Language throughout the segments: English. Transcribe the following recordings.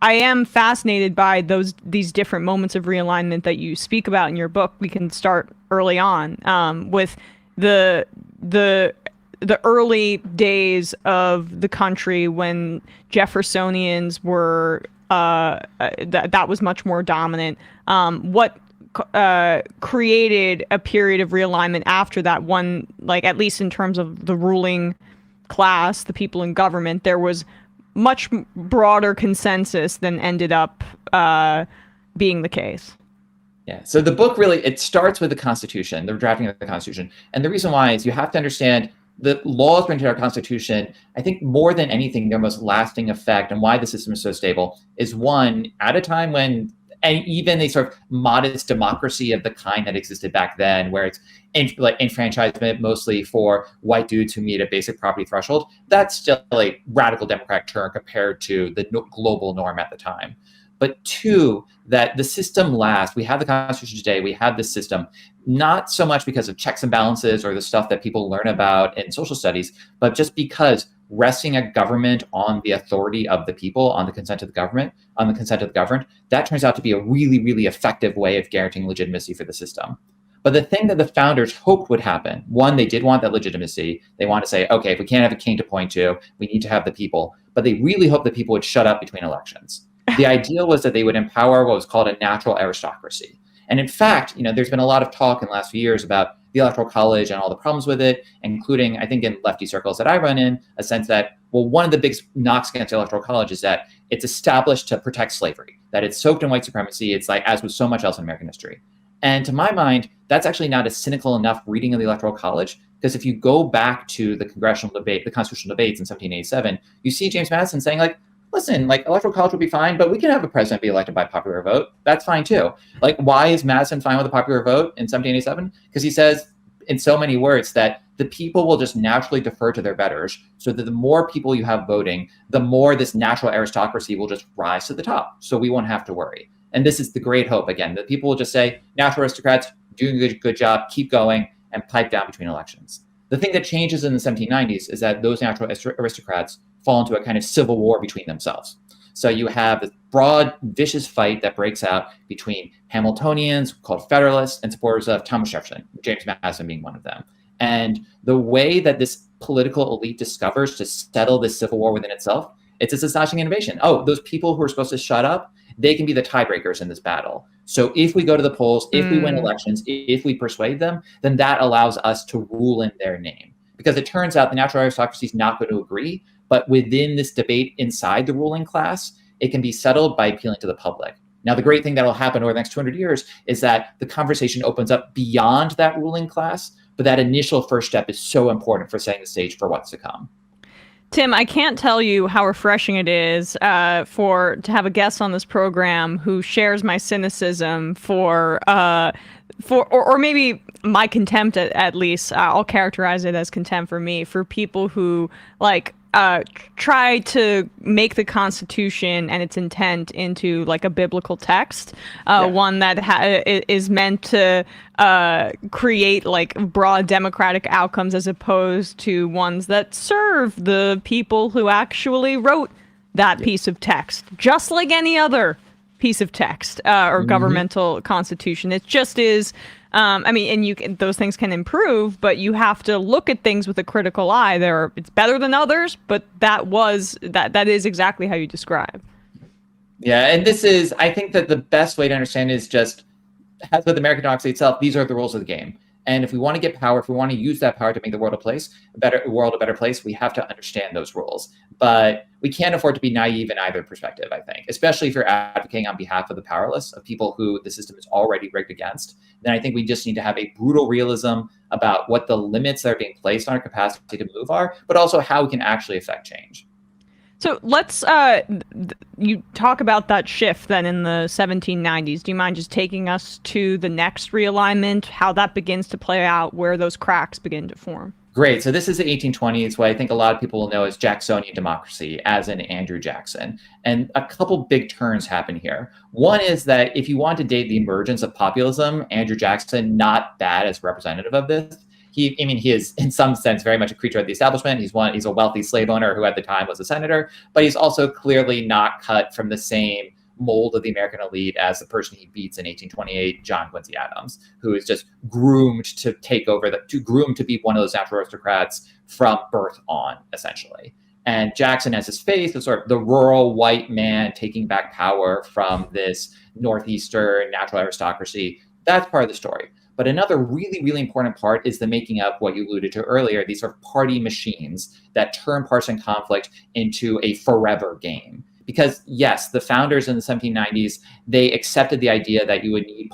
I am fascinated by these different moments of realignment that you speak about in your book. We can start early on with the the the early days of the country when Jeffersonians were that was much more dominant. What created a period of realignment after that one, like at least in terms of the ruling class, the people in government, there was much broader consensus than ended up being the case. Yeah. So the book really, it starts with the Constitution, the drafting of the Constitution. And the reason why is you have to understand the laws printed in our Constitution. I think more than anything, their most lasting effect and why the system is so stable is one, at a time when, and even a sort of modest democracy of the kind that existed back then, where it's like enfranchisement mostly for white dudes who meet a basic property threshold, that's still a radical democratic term compared to the global norm at the time. But two, that the system lasts. We have the Constitution today. We have this system, not so much because of checks and balances or the stuff that people learn about in social studies, but just because resting a government on the authority of the people, on the consent of the government, on the consent of the governed, that turns out to be a really, really effective way of guaranteeing legitimacy for the system. But the thing that the founders hoped would happen, one, they did want that legitimacy. They want to say, okay, if we can't have a king to point to, we need to have the people. But they really hoped that people would shut up between elections. The ideal was that they would empower what was called a natural aristocracy. And in fact, there's been a lot of talk in the last few years about the Electoral College and all the problems with it, including, I think, in lefty circles that I run in, a sense that, well, one of the big knocks against the Electoral College is that it's established to protect slavery, that it's soaked in white supremacy. It's like, as with so much else in American history. And to my mind, that's actually not a cynical enough reading of the Electoral College, because if you go back to the congressional debate, the constitutional debates in 1787, you see James Madison saying, like, listen, like, Electoral College would be fine, but we can have a president be elected by popular vote. That's fine too. Like, why is Madison fine with a popular vote in 1787? Because he says, in so many words, that the people will just naturally defer to their betters, so that the more people you have voting, the more this natural aristocracy will just rise to the top. So we won't have to worry. And this is the great hope, again, that people will just say, natural aristocrats, doing a good job, keep going, and pipe down between elections. The thing that changes in the 1790s is that those natural aristocrats fall into a kind of civil war between themselves. So you have this broad, vicious fight that breaks out between Hamiltonians, called Federalists, and supporters of Thomas Jefferson, James Madison being one of them. And the way that this political elite discovers to settle this civil war within itself, it's this astonishing innovation. Oh, those people who are supposed to shut up, they can be the tiebreakers in this battle. So if we go to the polls, if we win elections, if we persuade them, then that allows us to rule in their name. Because it turns out the natural aristocracy is not going to agree, but within this debate inside the ruling class, it can be settled by appealing to the public. Now, the great thing that will happen over the next 200 years is that the conversation opens up beyond that ruling class, but that initial first step is so important for setting the stage for what's to come. Tim, I can't tell you how refreshing it is to have a guest on this program who shares my cynicism or maybe my contempt at least. I'll characterize it as contempt for me, for people who try to make the Constitution and its intent into like a biblical text, one that is meant to create like broad democratic outcomes, as opposed to ones that serve the people who actually wrote that piece of text, just like any other piece of text or governmental constitution. It just is. And those things can improve, but you have to look at things with a critical eye. It's better than others, but that is exactly how you describe. Yeah, and I think that the best way to understand is just, as with American democracy itself, these are the rules of the game. And if we want to get power, if we want to use that power to make the world a better place, we have to understand those rules. But we can't afford to be naive in either perspective, I think, especially if you're advocating on behalf of the powerless, of people who the system is already rigged against. Then I think we just need to have a brutal realism about what the limits that are being placed on our capacity to move are, but also how we can actually affect change. So let's, you talk about that shift then in the 1790s. Do you mind just taking us to the next realignment, how that begins to play out, where those cracks begin to form? Great. So this is the 1820s, what I think a lot of people will know as Jacksonian Democracy, as in Andrew Jackson. And a couple big turns happen here. One is that if you want to date the emergence of populism, Andrew Jackson, not bad as representative of this. he is in some sense very much a creature of the establishment. He's a wealthy slave owner who at the time was a senator, but he's also clearly not cut from the same mold of the American elite as the person he beats in 1828, John Quincy Adams, who is just groomed to take over, groomed to be one of those natural aristocrats from birth on, essentially. And Jackson has his face of sort of the rural white man taking back power from this northeastern natural aristocracy. That's part of the story. But another really, really important part is the making up what you alluded to earlier, these sort of party machines that turn partisan conflict into a forever game. Because yes, the founders in the 1790s, they accepted the idea that you would need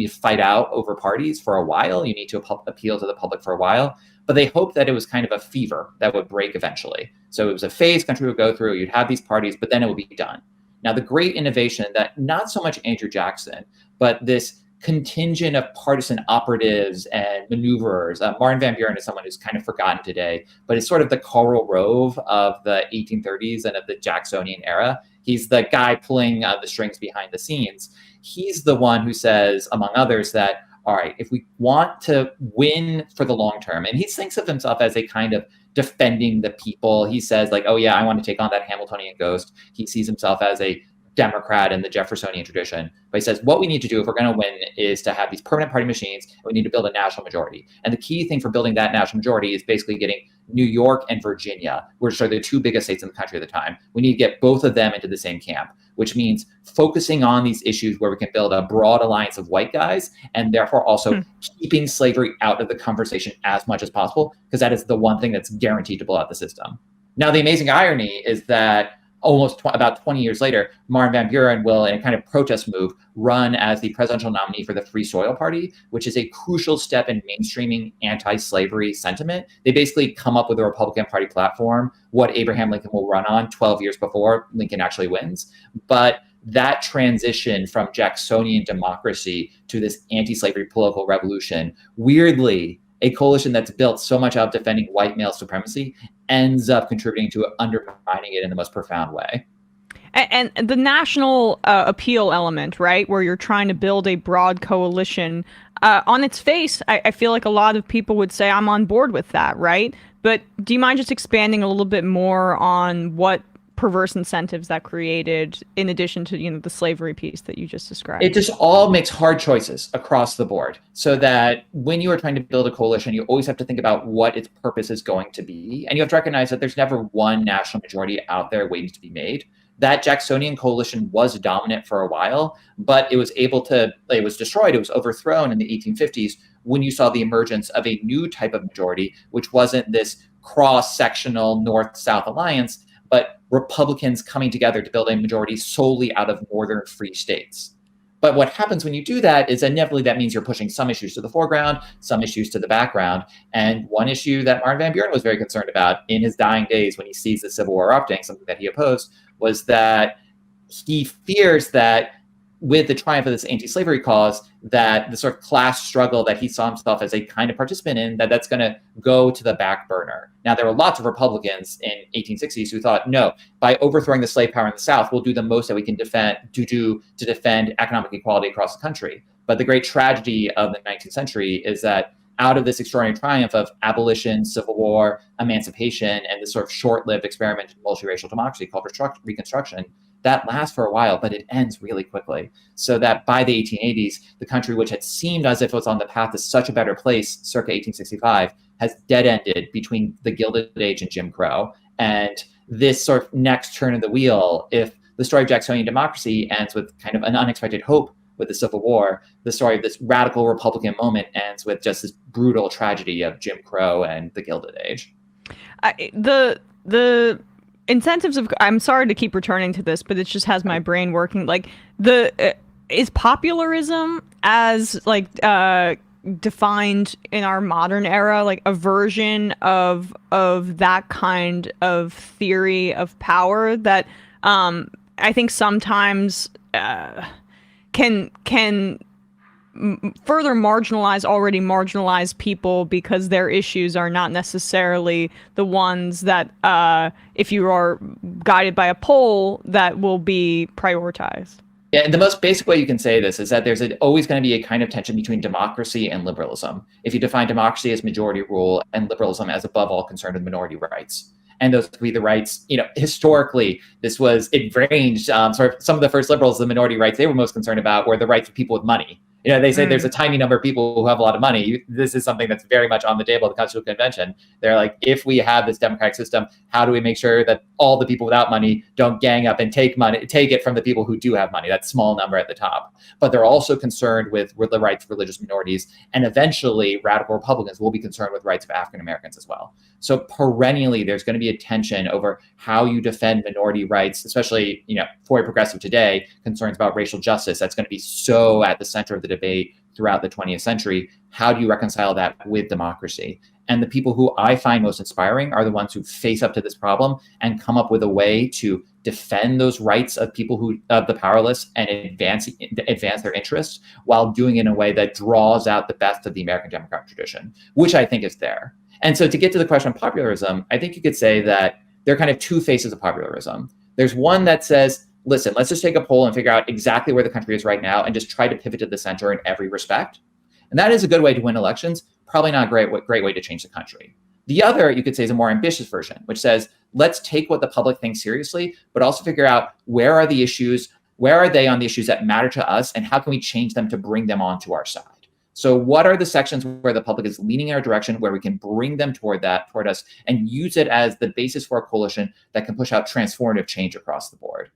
to fight out over parties for a while. You need to appeal to the public for a while. But they hoped that it was kind of a fever that would break eventually. So it was a phase country would go through, you'd have these parties, but then it would be done. Now, the great innovation that not so much Andrew Jackson, but this contingent of partisan operatives and maneuverers. Martin Van Buren is someone who's kind of forgotten today, but it's sort of the Karl Rove of the 1830s and of the Jacksonian era. He's the guy pulling the strings behind the scenes. He's the one who says, among others, that, all right, if we want to win for the long term, and he thinks of himself as a kind of defending the people. He says, like, oh yeah, I want to take on that Hamiltonian ghost. He sees himself as a Democrat in the Jeffersonian tradition. But he says, what we need to do if we're going to win is to have these permanent party machines, and we need to build a national majority. And the key thing for building that national majority is basically getting New York and Virginia, which are the two biggest states in the country at the time. We need to get both of them into the same camp, which means focusing on these issues where we can build a broad alliance of white guys, and therefore also keeping slavery out of the conversation as much as possible, because that is the one thing that's guaranteed to blow out the system. Now, the amazing irony is that about 20 years later, Martin Van Buren will, in a kind of protest move, run as the presidential nominee for the Free Soil Party, which is a crucial step in mainstreaming anti-slavery sentiment. They basically come up with a Republican Party platform, what Abraham Lincoln will run on 12 years before Lincoln actually wins. But that transition from Jacksonian democracy to this anti-slavery political revolution, weirdly, a coalition that's built so much out of defending white male supremacy ends up contributing to undermining it in the most profound way. And the national appeal element, right, where you're trying to build a broad coalition, on its face, I feel like a lot of people would say I'm on board with that, right? But do you mind just expanding a little bit more on what perverse incentives that created, in addition to, the slavery piece that you just described? It just all makes hard choices across the board, so that when you are trying to build a coalition, you always have to think about what its purpose is going to be. And you have to recognize that there's never one national majority out there waiting to be made. That Jacksonian coalition was dominant for a while, but it was destroyed, it was overthrown in the 1850s when you saw the emergence of a new type of majority, which wasn't this cross-sectional North-South alliance, but Republicans coming together to build a majority solely out of northern free states. But what happens when you do that is inevitably that means you're pushing some issues to the foreground, some issues to the background. And one issue that Martin Van Buren was very concerned about in his dying days when he sees the Civil War erupting, something that he opposed, was that he fears that with the triumph of this anti-slavery cause, that the sort of class struggle that he saw himself as a kind of participant in, that's going to go to the back burner. Now, there were lots of Republicans in 1860s who thought, no, by overthrowing the slave power in the South, we'll do the most that we can to defend economic equality across the country. But the great tragedy of the 19th century is that out of this extraordinary triumph of abolition, Civil War, emancipation, and this sort of short-lived experiment in multiracial democracy called Reconstruction, that lasts for a while, but it ends really quickly. So that by the 1880s, the country, which had seemed as if it was on the path to such a better place circa 1865, has dead-ended between the Gilded Age and Jim Crow. And this sort of next turn of the wheel, if the story of Jacksonian democracy ends with kind of an unexpected hope with the Civil War, the story of this radical Republican moment ends with just this brutal tragedy of Jim Crow and the Gilded Age. The incentives of, I'm sorry to keep returning to this, but it just has my brain working. Like, is popularism as defined in our modern era, like a version of that kind of theory of power that I think sometimes can further marginalize already marginalized people, because their issues are not necessarily the ones that, if you are guided by a poll, that will be prioritized. Yeah, and the most basic way you can say this is that there's always going to be a kind of tension between democracy and liberalism. If you define democracy as majority rule and liberalism as above all concerned with minority rights. And those would be the rights, historically, it ranged, sort of some of the first liberals, the minority rights they were most concerned about were the rights of people with money. They say there's a tiny number of people who have a lot of money. This is something that's very much on the table of the Constitutional Convention. They're like, if we have this democratic system, how do we make sure that all the people without money don't gang up and take it from the people who do have money, that small number at the top. But they're also concerned with the rights of religious minorities. And eventually, radical Republicans will be concerned with rights of African Americans as well. So perennially, there's going to be a tension over how you defend minority rights, especially, for a progressive today, concerns about racial justice. That's going to be so at the center of the debate throughout the 20th century. How do you reconcile that with democracy? And the people who I find most inspiring are the ones who face up to this problem and come up with a way to defend those rights of of the powerless and advance their interests while doing it in a way that draws out the best of the American democratic tradition, which I think is there. And so to get to the question of populism, I think you could say that there are kind of two faces of populism. There's one that says, listen, let's just take a poll and figure out exactly where the country is right now and just try to pivot to the center in every respect. And that is a good way to win elections, probably not a great way to change the country. The other, you could say, is a more ambitious version, which says, let's take what the public thinks seriously, but also figure out where are the issues, where are they on the issues that matter to us, and how can we change them to bring them onto our side? So what are the sections where the public is leaning in our direction, where we can bring them toward us and use it as the basis for a coalition that can push out transformative change across the board?